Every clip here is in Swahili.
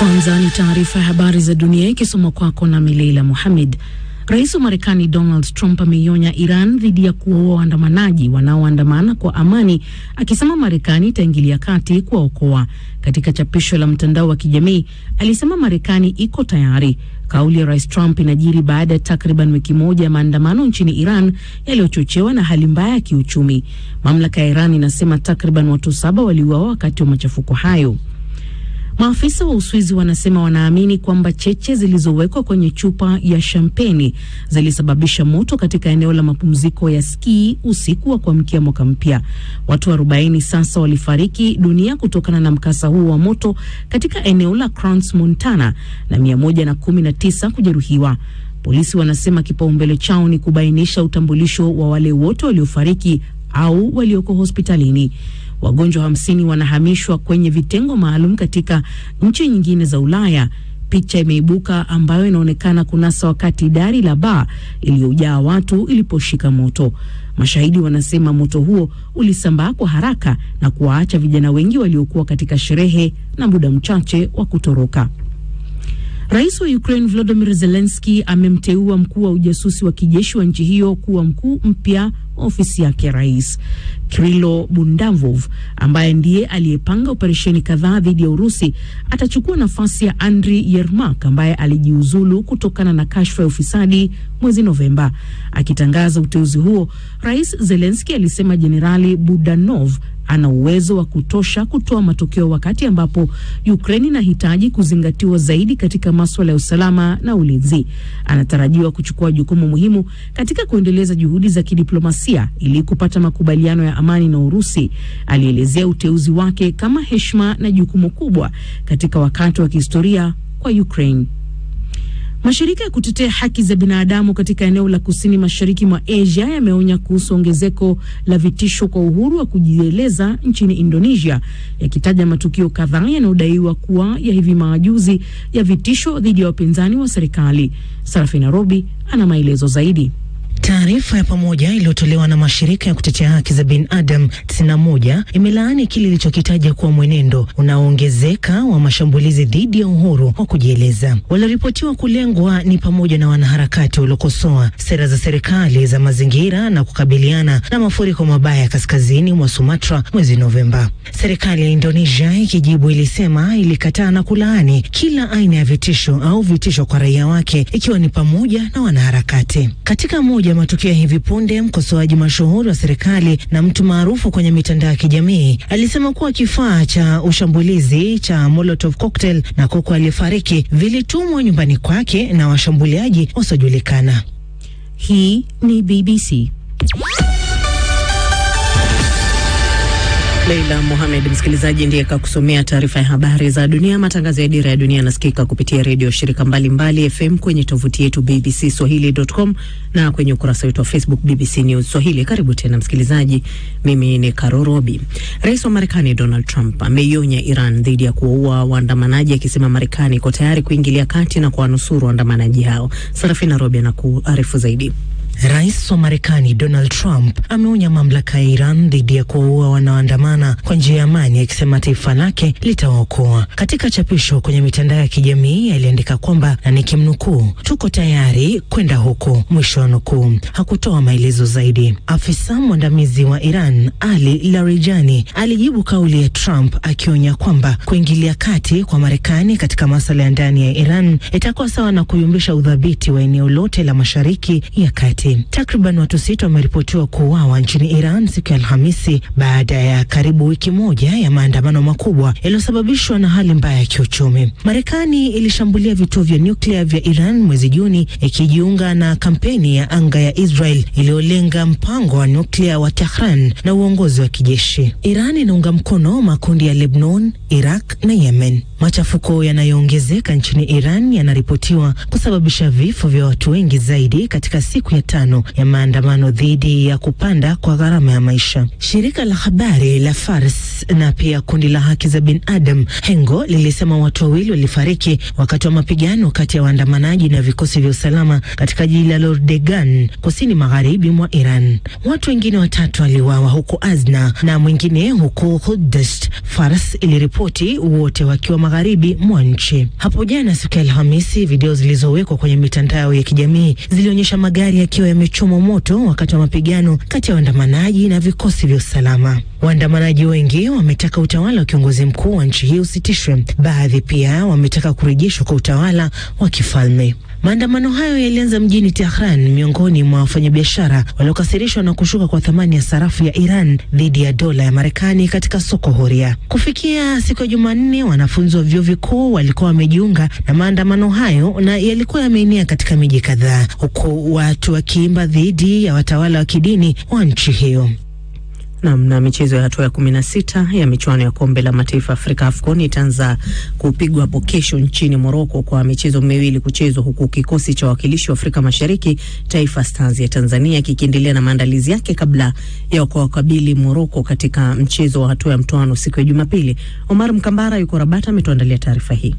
Kwanza ni taarifa ya habari za dunia ikisoma kwako na Mileila Mohamed. Rais wa Marekani Donald Trump ameionya Iran dhidi ya kuwaua waandamanaji wanaoandamana kwa amani, akisema Marekani itaingilia kati kuwaokoa. Katika chapisho la mtandao wa kijamii, alisema Marekani iko tayari. Kauli ya Rais Trump inajiri baada ya takriban wiki moja ya maandamano nchini Iran yaliyochochewa na hali mbaya ya kiuchumi. Mamlaka ya Iran inasema takriban watu 7 waliuawa wakati wa machafuko hayo. Maafisa wa Uswizi wanasema wanaamini kwamba cheche zilizowekwa kwenye chupa ya shampeni zilisababisha moto katika eneo la mapumziko ya ski usiku wa kuamkia mwaka mpya. Watu 40 sasa walifariki dunia kutokana na mkasa huu wa moto katika eneo la Crans, Montana, na 119 kujeruhiwa. Polisi wanasema kipaumbele chao ni kubainisha utambulisho wa wale wote waliofariki au walioko hospitalini. Wagonjwa 50 wanahamishwa kwenye vitengo maalum katika nchi nyingine za Ulaya. Picha imeibuka ambayo inaonekana kunasa wakati dari la baa iliyojaa watu iliposhika moto. Mashahidi wanasema moto huo ulisambaa kwa haraka na kuwaacha vijana wengi waliokuwa katika sherehe na muda mchache wa kutoroka. Rais wa Ukraine Volodymyr Zelensky amemteua mkuu wa ujasusi wa kijeshi wa nchi hiyo kuwa mkuu mpya wa ofisi yake ya rais. Kirilo Bundavov, ambaye ndiye aliyepanga operesheni kadhaa dhidi ya Urusi, atachukua nafasi ya Andriy Yermak ambaye alijiuzulu kutokana na kashfa ya ufisadi mwezi Novemba. Akitangaza uteuzi huo, Rais Zelensky alisema Jenerali Budanov ana uwezo wa kutosha kutoa matokeo wakati ambapo Ukraine inahitaji kuzingatiwa zaidi katika masuala ya usalama na ulinzi. Anatarajiwa kuchukua jukumu muhimu katika kuendeleza juhudi za kidiplomasia ili kupata makubaliano ya amani na Urusi. Alielezea uteuzi wake kama heshima na jukumu kubwa katika wakati wa kihistoria kwa Ukraine. Mashirika ya kutetea haki za binadamu katika eneo la kusini mashariki mwa Asia yameonya kuhusu ongezeko la vitisho kwa uhuru wa kujieleza nchini Indonesia, yakitaja matukio kadhaa yanayodaiwa kuwa ya hivi majuzi ya vitisho dhidi ya wapinzani wa serikali. Sarafina Robi ana maelezo zaidi. Taarifa ya pamoja iliyotolewa na mashirika ya kutetea haki za binadamu 91 imelaani kile ilichokitaja kuwa mwenendo unaoongezeka wa mashambulizi dhidi ya uhuru wa kujieleza. Waliripotiwa kulengwa ni pamoja na wanaharakati waliokosoa sera za serikali za mazingira na kukabiliana na mafuriko mabaya kaskazini mwa Sumatra mwezi Novemba. Serikali ya Indonesia ikijibu ilisema ilikataa na kulaani kila aina ya vitisho au vitisho kwa raia wake, ikiwa ni pamoja na wanaharakati. Katika moja matukio ya hivi punde, mkosoaji mashuhuri wa serikali na mtu maarufu kwenye mitandao ya kijamii alisema kuwa kifaa cha ushambulizi cha Molotov cocktail na kuku aliyefariki vilitumwa nyumbani kwake na washambuliaji wasiojulikana. Hii ni BBC. Leila Mohamed, msikilizaji, ndiye kakusomea taarifa ya habari za dunia. Matangazo ya Dira ya Dunia nasikika kupitia redio shirika mbalimbali FM kwenye tovuti yetu bbcswahili.com na kwenye ukurasa wetu wa Facebook BBC News Swahili. Karibu tena msikilizaji, mimi ni Karorobi. Rais wa Marekani Donald Trump ameionya Iran dhidi ya kuwaua waandamanaji, akisema Marekani iko tayari kuingilia kati na kuwanusuru waandamanaji hao. Sarafina Robi anakuarifu zaidi. Rais wa Marekani Donald Trump ameonya mamlaka ya Iran dhidi ya kuwaua wanaoandamana kwa njia ya amani, akisema taifa lake litawaokoa. Katika chapisho kwenye mitandao ya kijamii aliandika kwamba, na nikimnukuu, tuko tayari kwenda huko, mwisho wa nukuu. Hakutoa maelezo zaidi. Afisa mwandamizi wa Iran Ali Larijani alijibu kauli ya Trump akionya kwamba kuingilia kati kwa Marekani katika masuala ya ndani ya Iran itakuwa sawa na kuyumbisha udhabiti wa eneo lote la Mashariki ya Kati. Takriban watu 6 wameripotiwa kuuawa nchini Iran siku ya Alhamisi baada ya karibu wiki moja ya maandamano makubwa yaliyosababishwa na hali mbaya ya kiuchumi. Marekani ilishambulia vituo vya nyuklia vya Iran mwezi Juni, ikijiunga na kampeni ya anga ya Israel iliyolenga mpango wa nyuklia wa Tehran na uongozi wa kijeshi. Iran inaunga mkono makundi ya Lebanon, Iraq na Yemen. Machafuko yanayoongezeka nchini Iran yanaripotiwa kusababisha vifo vya watu wengi zaidi katika siku ya 5 ya maandamano dhidi ya kupanda kwa gharama ya maisha. Shirika la habari la Fars na pia kundi la haki za binadamu Hengo lilisema watu 2 walifariki wakati wa mapigano kati ya waandamanaji na vikosi vya usalama katika jiji la Lordegan, kusini magharibi mwa Iran. Watu wengine 3 waliuawa huko Azna na mwingine huko Hudest. Fars iliripoti wote wakiwa magharibi mwa nchi. Hapo jana siku ya Alhamisi, video zilizowekwa kwenye mitandao ya kijamii zilionyesha magari yakiwa yamechomwa moto wakati wa mapigano kati ya waandamanaji na vikosi vya usalama. Waandamanaji wengi wametaka utawala wa kiongozi mkuu wa nchi hiyo usitishwe. Baadhi pia wametaka kurejeshwa kwa utawala wa kifalme. Maandamano hayo yalianza mjini Tehran miongoni mwa wafanyabiashara waliokasirishwa na kushuka kwa thamani ya sarafu ya Iran dhidi ya dola ya Marekani katika soko huria. Kufikia siku ya Jumanne, wanafunzi wa vyuo vikuu walikuwa wamejiunga na maandamano hayo na yalikuwa yameenea katika miji kadhaa, huku watu wakiimba dhidi ya watawala wa kidini wa nchi hiyo. Na michezo ya hatua ya 16 ya michuano ya kombe la mataifa Afrika AFCON itaanza kupigwa hapo kesho nchini Morocco kwa michezo miwili kuchezwa, huku kikosi cha wakilishi wa Afrika Mashariki Taifa Stars ya Tanzania kikiendelea na maandalizi yake kabla ya kuwakabili Morocco katika mchezo wa hatua ya mtoano siku ya Jumapili. Omar Mkambara yuko Rabat ametuandalia taarifa hii.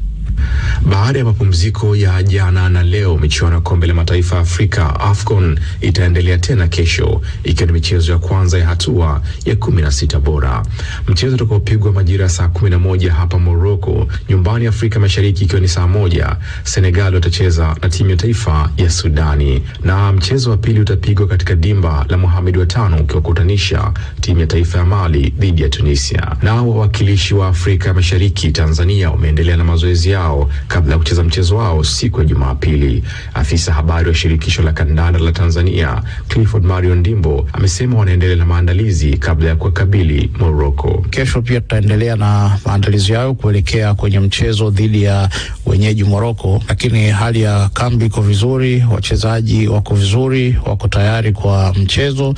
Baada ya mapumziko ya jana na leo, michuano ya kombe la mataifa Afrika AFCON itaendelea tena kesho, ikiwa ni michezo ya kwanza ya hatua ya 16 bora. Mchezo utakaopigwa majira saa 11 hapa Morocco, nyumbani Afrika Mashariki, ikiwa ni saa 1, Senegal watacheza na timu ya taifa ya Sudani. Na mchezo wa pili utapigwa katika dimba la Mohamed wa 5 ukiwakutanisha timu ya taifa ya Mali dhidi ya Tunisia. Na wawakilishi wa Afrika Mashariki Tanzania wameendelea na mazoezi yao kabla ya kucheza mchezo wao siku ya Jumapili. Afisa habari wa shirikisho la kandanda la Tanzania, Clifford Mario Ndimbo, amesema wanaendelea na maandalizi kabla ya kukabili Morocco. Kesho pia tutaendelea na maandalizi yao kuelekea kwenye mchezo dhidi ya wenyeji Morocco, lakini hali ya kambi iko vizuri, wachezaji wako vizuri, wako tayari kwa mchezo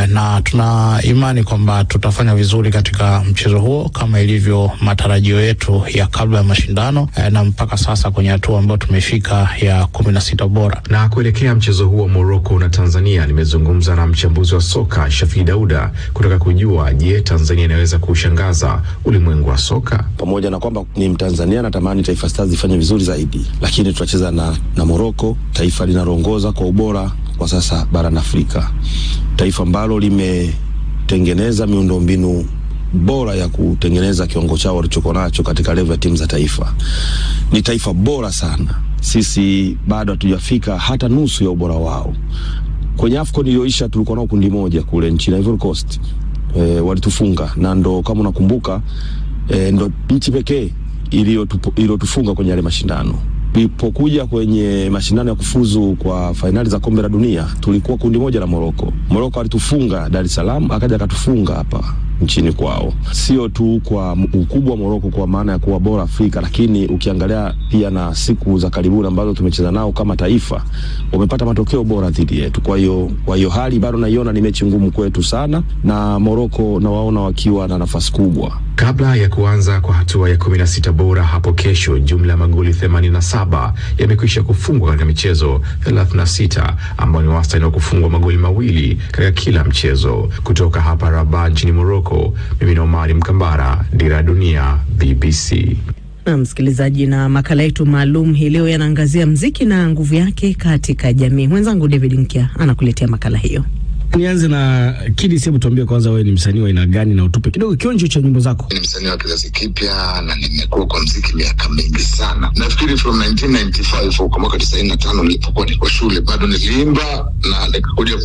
na tuna imani kwamba tutafanya vizuri katika mchezo huo kama ilivyo matarajio yetu ya kabla ya mashindano na mpaka sasa kwenye hatua ambayo tumefika ya 16 bora. Na kuelekea mchezo huo Morocco na Tanzania, nimezungumza na mchambuzi wa soka Shafi Dauda kutaka kujua, je, Tanzania inaweza kushangaza ulimwengu wa soka? Pamoja na kwamba ni Mtanzania, natamani Taifa Stars ifanye vizuri zaidi, lakini tutacheza na Morocco, taifa linaloongoza kwa ubora kwa sasa barani Afrika, taifa ambalo limetengeneza miundombinu bora ya kutengeneza kiwango chao walichokuwa nacho katika level ya timu za taifa. Ni taifa bora sana. Sisi bado hatujafika hata nusu ya ubora wao. Kwenye AFCON iliyoisha tulikuwa nao kundi moja kule nchini Ivory Coast. Walitufunga, na ndo kama unakumbuka ndo nchi pekee iliyotufunga kwenye yale mashindano. Ilipokuja kwenye mashindano ya kufuzu kwa finali za kombe la dunia, tulikuwa kundi moja na Morocco. Morocco alitufunga Dar es Salaam, akaja akatufunga hapa nchini kwao. Sio tu kwa ukubwa wa Morocco kwa maana ya kuwa bora Afrika, lakini ukiangalia pia na siku za karibuni ambazo tumecheza nao kama taifa, wamepata matokeo bora dhidi yetu. Kwa hiyo hali bado naiona ni mechi ngumu kwetu sana, na Morocco na waona wakiwa na nafasi kubwa. Kabla ya kuanza kwa hatua ya 16 bora hapo kesho, jumla ya magoli 87 yamekwisha kufungwa katika michezo 36, ambao ni wastani wa kufungwa magoli mawili katika kila mchezo. Kutoka hapa Rabat nchini Morocco, mimi ni Omar Mkambara, Dira Dunia, BBC. Na msikilizaji, na makala yetu maalum hii leo yanaangazia muziki na nguvu yake katika jamii. Mwenzangu David Nkia anakuletea makala hiyo. Nianze na Kidi, hebu tuambie kwanza, wewe ni msanii wa aina gani na utupe kidogo kionjo cha nyimbo zako? Ni msanii wa kizazi kipya na nimekuwa kwa muziki miaka mingi sana. Nafikiri from 1995 kwa mwaka 95 nilipokuwa niko shule bado niliimba na nikakuja